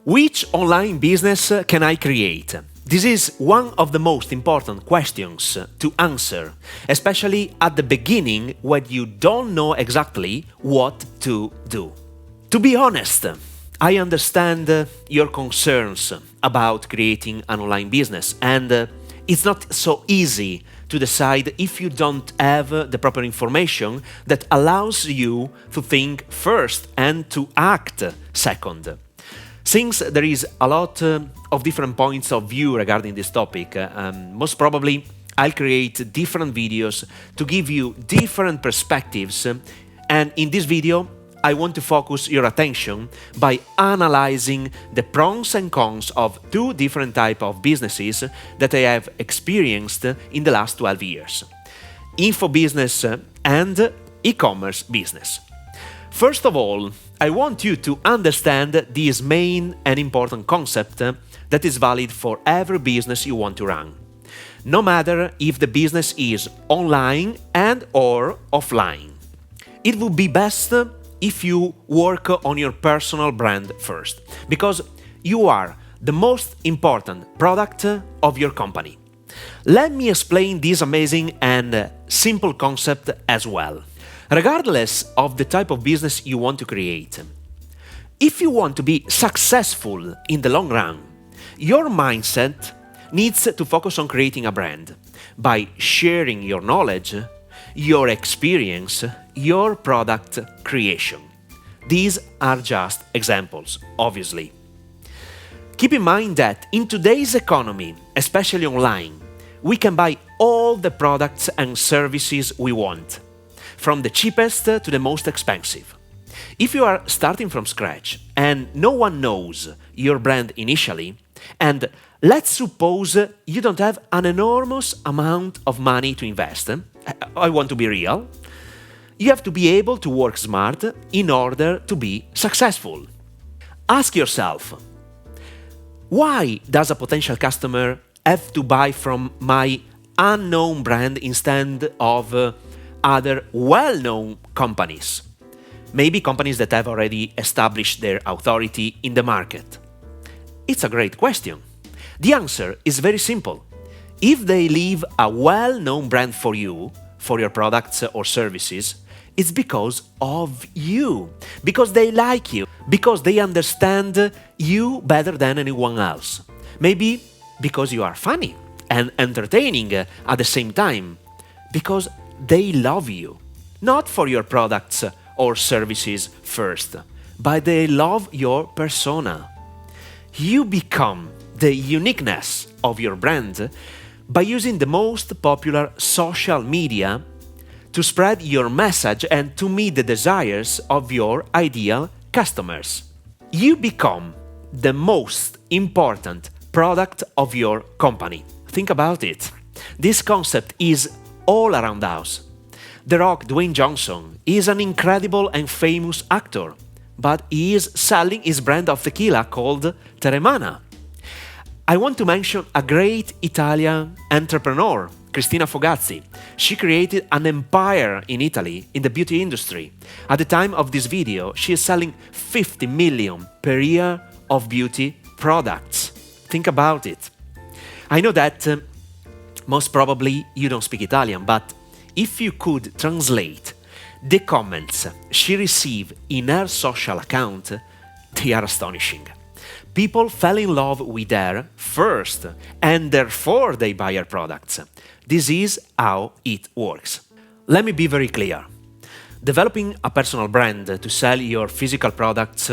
Which online business can I create? This is one of the most important questions to answer, especially at the beginning when you don't know exactly what to do. To be honest, I understand your concerns about creating an online business, and it's not so easy to decide if you don't have the proper information that allows you to think first and to act second. Since there is a lot of different points of view regarding this topic, most probably I'll create different videos to give you different perspectives, and in this video I want to focus your attention by analyzing the pros and cons of two different types of businesses that I have experienced in the last 12 years: info business and e-commerce business. First of all, I want you to understand this main and important concept that is valid for every business you want to run, no matter if the business is online and or offline. It would be best if you work on your personal brand first, because you are the most important product of your company. Let me explain this amazing and simple concept as well. Regardless of the type of business you want to create, if you want to be successful in the long run, your mindset needs to focus on creating a brand by sharing your knowledge, your experience, your product creation. These are just examples, obviously. Keep in mind that in today's economy, especially online, we can buy all the products and services we want, from the cheapest to the most expensive. If you are starting from scratch and no one knows your brand initially, and let's suppose you don't have an enormous amount of money to invest, I want to be real, you have to be able to work smart in order to be successful. Ask yourself, why does a potential customer have to buy from my unknown brand instead of other well-known companies? Maybe companies that have already established their authority in the market. It's a great question. The answer is very simple. If they leave a well-known brand for you, for your products or services, it's because of you, because they like you, because they understand you better than anyone else. Maybe because you are funny and entertaining at the same time, because they love you, not for your products or services first, but they love your persona. You become the uniqueness of your brand by using the most popular social media to spread your message and to meet the desires of your ideal customers. You become the most important product of your company. Think about it. This concept is all around us. The Rock, Dwayne Johnson, is an incredible and famous actor, but he is selling his brand of tequila called Teremana. I want to mention a great Italian entrepreneur, Cristina Fogazzi. She created an empire in Italy in the beauty industry. At the time of this video, she is selling 50 million per year of beauty products. Think about it. I know that most probably you don't speak Italian, but if you could translate the comments she received in her social account, they are astonishing. People fell in love with her first, and therefore they buy her products. This is how it works. Let me be very clear. Developing a personal brand to sell your physical products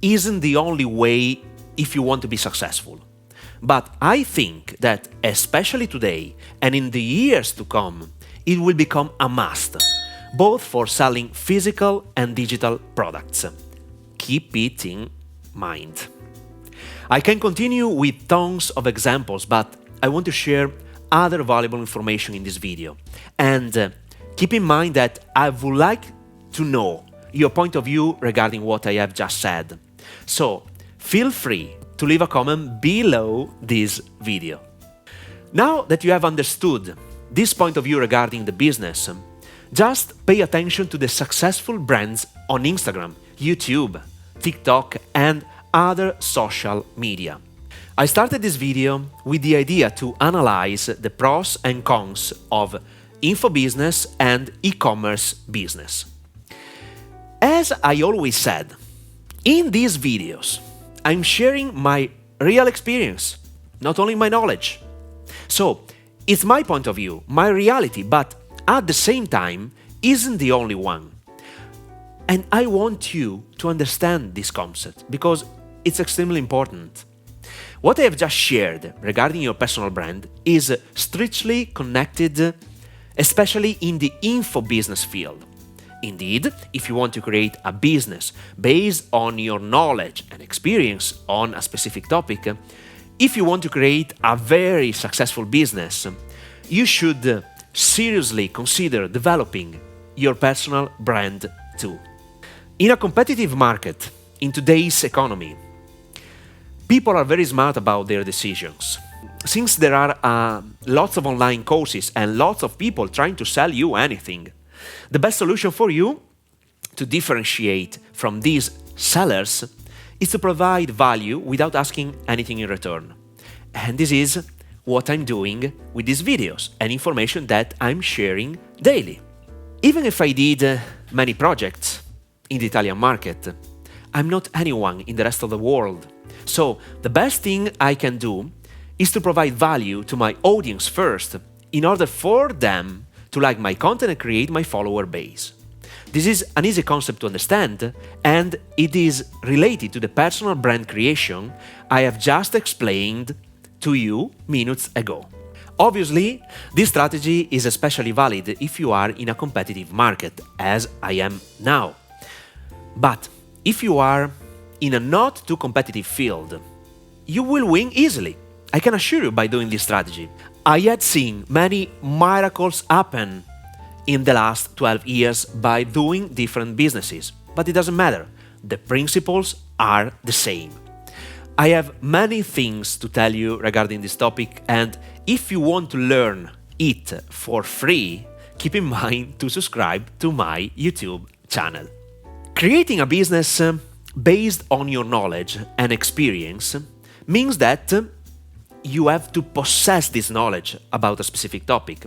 isn't the only way if you want to be successful. But I think that, especially today and in the years to come, it will become a must, both for selling physical and digital products. Keep it in mind. I can continue with tons of examples, but I want to share other valuable information in this video. And keep in mind that I would like to know your point of view regarding what I have just said. So feel free to leave a comment below this video. Now that you have understood this point of view regarding the business, just pay attention to the successful brands on Instagram, YouTube, TikTok, and other social media. I started this video with the idea to analyze the pros and cons of infobusiness and e-commerce business. As I always said, in these videos, I'm sharing my real experience, not only my knowledge. So, it's my point of view, my reality, but at the same time, isn't the only one. And I want you to understand this concept because it's extremely important. What I have just shared regarding your personal brand is strictly connected, especially in the info business field. Indeed, if you want to create a business based on your knowledge and experience on a specific topic, if you want to create a very successful business, you should seriously consider developing your personal brand too. In a competitive market, in today's economy, people are very smart about their decisions. Since there are lots of online courses and lots of people trying to sell you anything, the best solution for you to differentiate from these sellers is to provide value without asking anything in return. And this is what I'm doing with these videos and information that I'm sharing daily. Even if I did many projects in the Italian market, I'm not anyone in the rest of the world. So the best thing I can do is to provide value to my audience first in order for them to like my content and create my follower base. This is an easy concept to understand, and it is related to the personal brand creation I have just explained to you minutes ago. Obviously, this strategy is especially valid if you are in a competitive market, as I am now. But if you are in a not too competitive field, you will win easily. I can assure you by doing this strategy. I had seen many miracles happen in the last 12 years by doing different businesses, but it doesn't matter. The principles are the same. I have many things to tell you regarding this topic, and if you want to learn it for free, keep in mind to subscribe to my YouTube channel. Creating a business based on your knowledge and experience means that you have to possess this knowledge about a specific topic.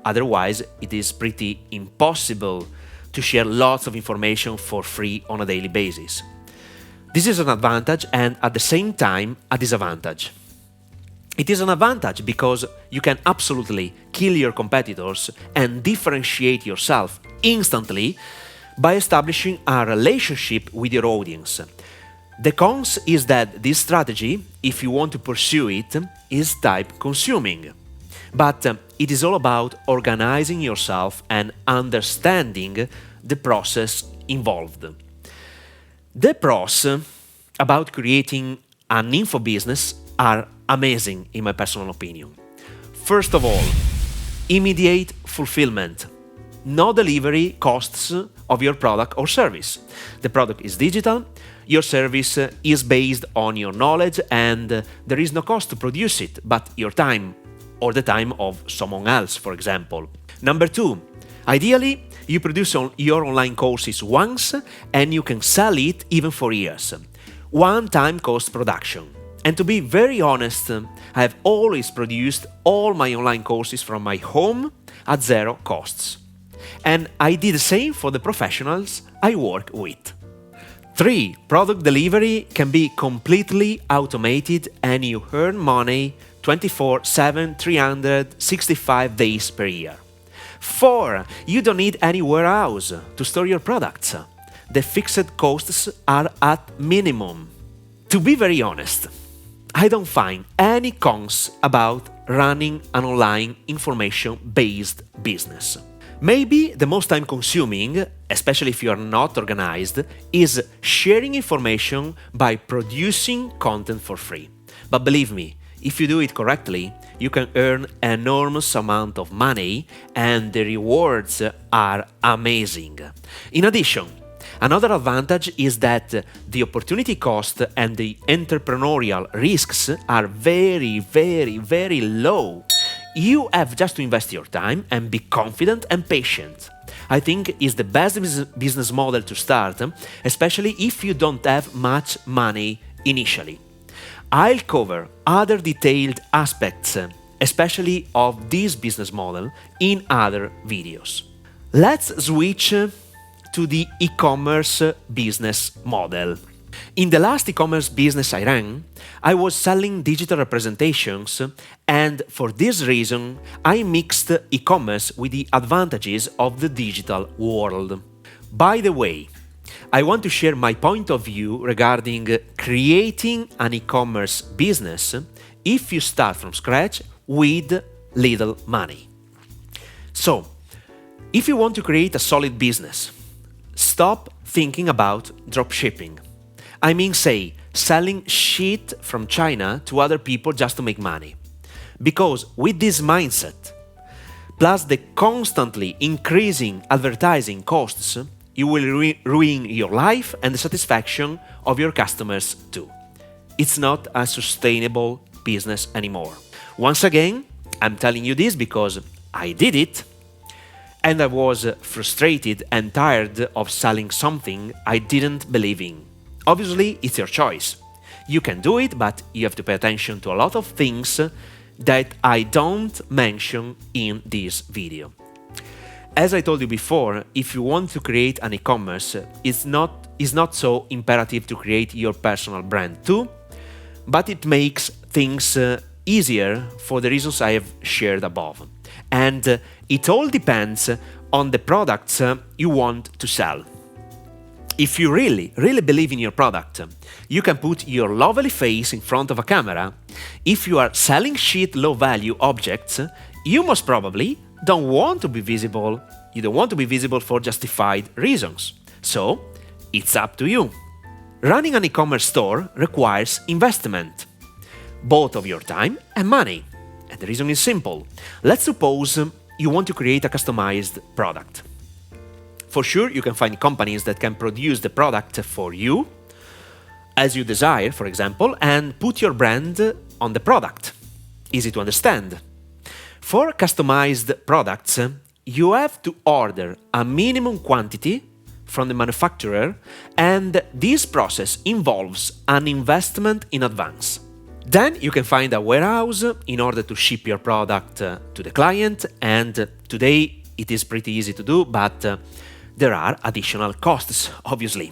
Otherwise, it is pretty impossible to share lots of information for free on a daily basis. This is an advantage and at the same time a disadvantage. It is an advantage because you can absolutely kill your competitors and differentiate yourself instantly by establishing a relationship with your audience. The cons is that this strategy, if you want to pursue it, is time-consuming. But it is all about organizing yourself and understanding the process involved. The pros about creating an info business are amazing in my personal opinion. First of all, immediate fulfillment. No delivery costs of your product or service. The product is digital, your service is based on your knowledge, and there is no cost to produce it, but your time or the time of someone else, for example. Number two, ideally, you produce your online courses once and you can sell it even for years. One-time cost production. And to be very honest, I have always produced all my online courses from my home at zero costs. And I did the same for the professionals I work with. 3. Product delivery can be completely automated and you earn money 24/7, 365 days per year. 4. You don't need any warehouse to store your products. The fixed costs are at minimum. To be very honest, I don't find any cons about running an online information-based business. Maybe the most time-consuming, especially if you are not organized, is sharing information by producing content for free. But believe me, if you do it correctly, you can earn an enormous amount of money and the rewards are amazing. In addition, another advantage is that the opportunity cost and the entrepreneurial risks are very, very, very low. You have just to invest your time and be confident and patient. I think it's the best business model to start, especially if you don't have much money initially. I'll cover other detailed aspects, especially of this business model, in other videos. Let's switch to the e-commerce business model. In the last e-commerce business I ran, I was selling digital representations, and for this reason, I mixed e-commerce with the advantages of the digital world. By the way, I want to share my point of view regarding creating an e-commerce business if you start from scratch with little money. So, if you want to create a solid business, stop thinking about dropshipping. I mean, say, selling shit from China to other people just to make money. Because with this mindset, plus the constantly increasing advertising costs, you will ruin your life and the satisfaction of your customers too. It's not a sustainable business anymore. Once again, I'm telling you this because I did it, and I was frustrated and tired of selling something I didn't believe in. Obviously, it's your choice. You can do it, but you have to pay attention to a lot of things that I don't mention in this video. As I told you before, if you want to create an e-commerce, it's not so imperative to create your personal brand too, but it makes things easier for the reasons I have shared above. And it all depends on the products you want to sell. If you really believe in your product, you can put your lovely face in front of a camera. If you are selling shit low-value objects, you most probably don't want to be visible. You don't want to be visible for justified reasons. So, it's up to you. Running an e-commerce store requires investment, both of your time and money. And the reason is simple. Let's suppose you want to create a customized product. For sure, you can find companies that can produce the product for you, as you desire, for example, and put your brand on the product. Easy to understand. For customized products, you have to order a minimum quantity from the manufacturer, and this process involves an investment in advance. Then you can find a warehouse in order to ship your product to the client, and today it is pretty easy to do, but there are additional costs, obviously.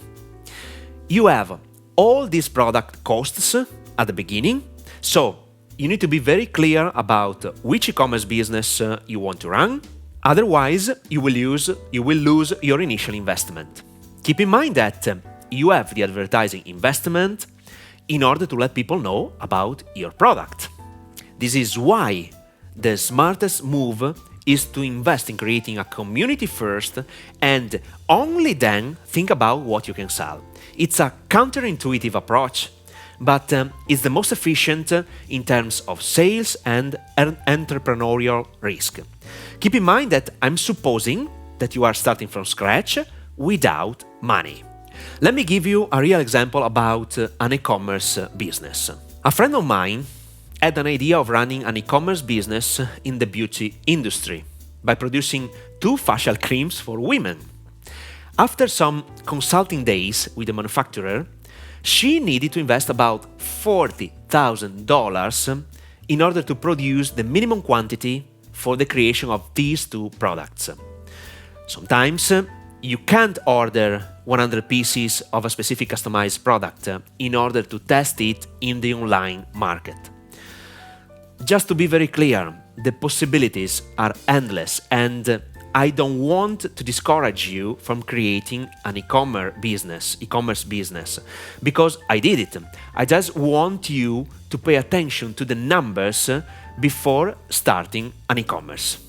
You have all these product costs at the beginning, so you need to be very clear about which e-commerce business you want to run. Otherwise, you will lose your initial investment. Keep in mind that you have the advertising investment in order to let people know about your product. This is why the smartest move is to invest in creating a community first and only then think about what you can sell. It's a counterintuitive approach, but it's the most efficient in terms of sales and entrepreneurial risk. Keep in mind that I'm supposing that you are starting from scratch without money. Let me give you a real example about an e-commerce business. A friend of mine had an idea of running an e-commerce business in the beauty industry by producing 2 facial creams for women. After some consulting days with the manufacturer, she needed to invest about $40,000 in order to produce the minimum quantity for the creation of these 2 products. Sometimes you can't order 100 pieces of a specific customized product in order to test it in the online market. Just to be very clear, the possibilities are endless, and I don't want to discourage you from creating an e-commerce business, because I did it. I just want you to pay attention to the numbers before starting an e-commerce.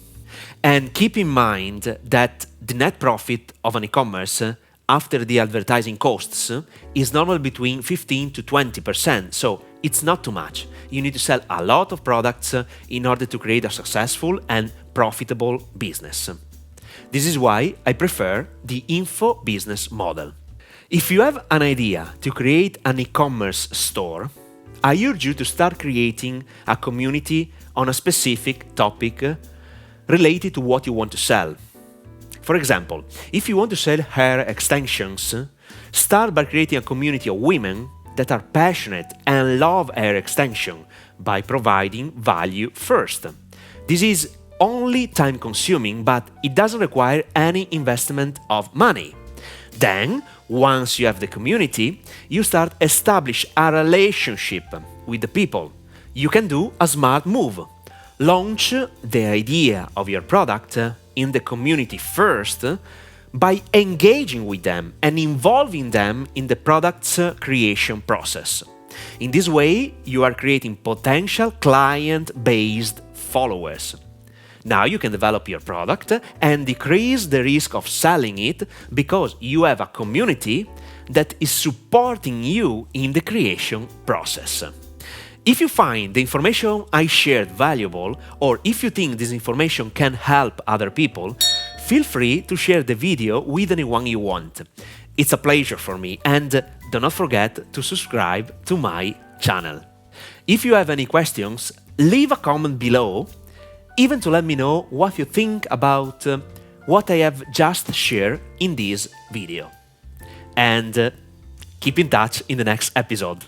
And keep in mind that the net profit of an e-commerce after the advertising costs is normally between 15 to 20%, so it's not too much. You need to sell a lot of products in order to create a successful and profitable business. This is why I prefer the info business model. If you have an idea to create an e-commerce store, I urge you to start creating a community on a specific topic related to what you want to sell. For example, if you want to sell hair extensions, start by creating a community of women that are passionate and love air extension by providing value first. This is only time consuming, but it doesn't require any investment of money. Then, once you have the community, you start establish a relationship with the people. You can do a smart move. Launch the idea of your product in the community first by engaging with them and involving them in the product's creation process. In this way, you are creating potential client-based followers. Now you can develop your product and decrease the risk of selling it because you have a community that is supporting you in the creation process. If you find the information I shared valuable, or if you think this information can help other people, feel free to share the video with anyone you want. It's a pleasure for me, and do not forget to subscribe to my channel. If you have any questions, leave a comment below, even to let me know what you think about what I have just shared in this video. And keep in touch in the next episode.